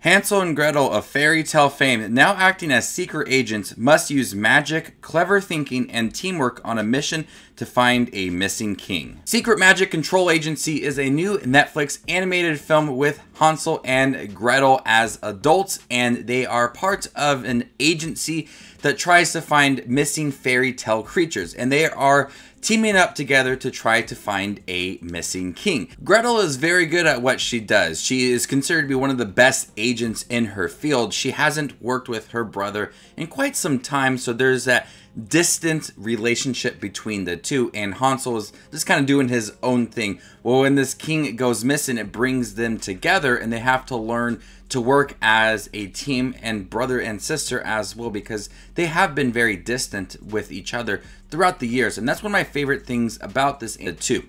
Hansel and Gretel of fairy tale fame, now acting as secret agents, must use magic, clever thinking, and teamwork on a mission to find a missing king. Secret Magic Control Agency is a new Netflix animated film with Hansel and Gretel as adults, and they are part of an agency that tries to find missing fairy tale creatures, and they are teaming up together to try to find a missing king. Gretel is very good at what she does. She is considered to be one of the best agents in her field. She hasn't worked with her brother in quite some time, so there's that distant relationship between the two, and Hansel is just kind of doing his own thing. Well, when this king goes missing, it brings them together, and they have to learn to work as a team and brother and sister as well, because they have been very distant with each other throughout the years. And that's one of my favorite things about this too.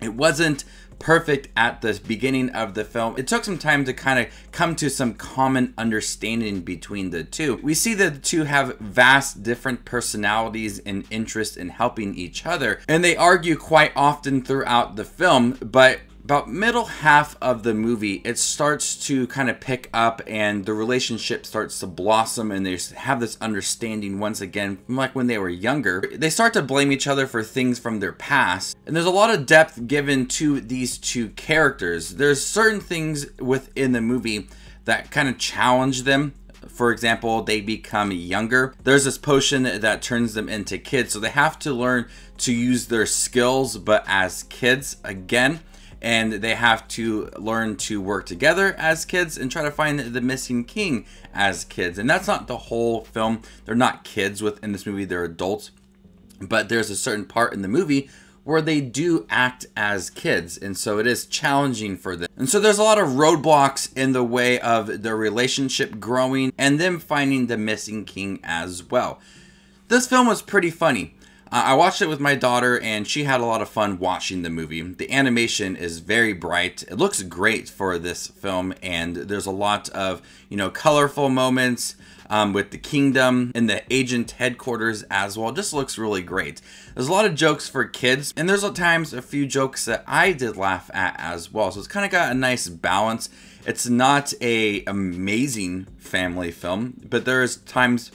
It wasn't perfect at the beginning of the film. It took some time to kind of come to some common understanding between the two. We see that the two have vast different personalities and interest in helping each other, and they argue quite often throughout the film, but about middle half of the movie, it starts to kind of pick up and the relationship starts to blossom, and they have this understanding once again from like when they were younger. They start to blame each other for things from their past, and there's a lot of depth given to these two characters. There's certain things within the movie that kind of challenge them. For example, they become younger. There's this potion that turns them into kids, so they have to learn to use their skills but as kids again. And they have to learn to work together as kids and try to find the missing king as kids. And that's not the whole film. They're not kids within this movie, they're adults. But there's a certain part in the movie where they do act as kids, and so it is challenging for them. And so there's a lot of roadblocks in the way of their relationship growing and them finding the missing king as well. This film was pretty funny. I watched it with my daughter, and she had a lot of fun watching the movie. The animation is very bright. It looks great for this film, and there's a lot of, colorful moments with the kingdom and the agent headquarters as well. It just looks really great. There's a lot of jokes for kids, and there's at times a few jokes that I did laugh at as well. So it's kind of got a nice balance. It's not an amazing family film, but there's times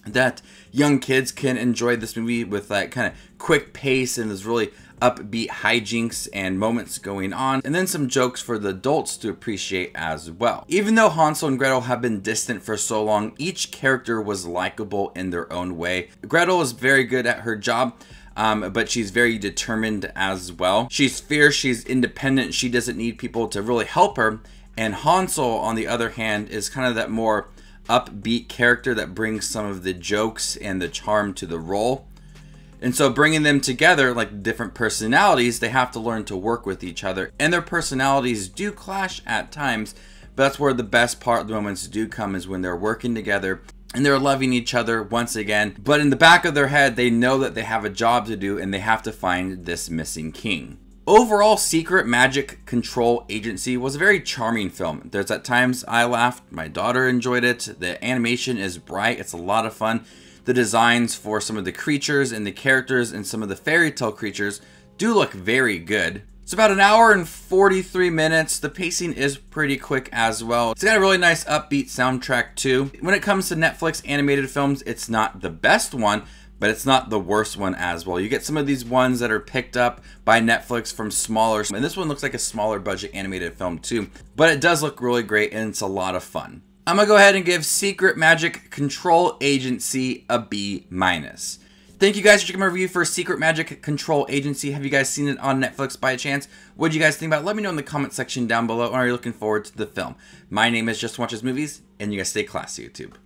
that young kids can enjoy this movie with that kind of quick pace, and there's really upbeat hijinks and moments going on, and then some jokes for the adults to appreciate as well. Even though Hansel and Gretel have been distant for so long, each character was likable in their own way. Gretel is very good at her job, but she's very determined as well. She's fierce, she's independent, she doesn't need people to really help her. And Hansel, on the other hand, is kind of that more upbeat character that brings some of the jokes and the charm to the role. And so bringing them together, like different personalities, they have to learn to work with each other, and their personalities do clash at times, but that's where the best part, the moments do come, is when they're working together and they're loving each other once again, but in the back of their head they know that they have a job to do and they have to find this missing king. Overall, Secret Magic Control Agency was a very charming film. There's at times I laughed, my daughter enjoyed it, the animation is bright, it's a lot of fun. The designs for some of the creatures and the characters and some of the fairy tale creatures do look very good. It's about an hour and 43 minutes. The pacing is pretty quick as well. It's got a really nice upbeat soundtrack too. When it comes to Netflix animated films, it's not the best one, but it's not the worst one as well. You get some of these ones that are picked up by Netflix from smaller, and this one looks like a smaller budget animated film too, but it does look really great and it's a lot of fun. I'm gonna go ahead and give Secret Magic Control Agency a B-. Thank you guys for checking my review for Secret Magic Control Agency. Have you guys seen it on Netflix by chance? What did you guys think about it? Let me know in the comment section down below. Are you looking forward to the film? My name is Just Watches Movies, and you guys stay classy, YouTube.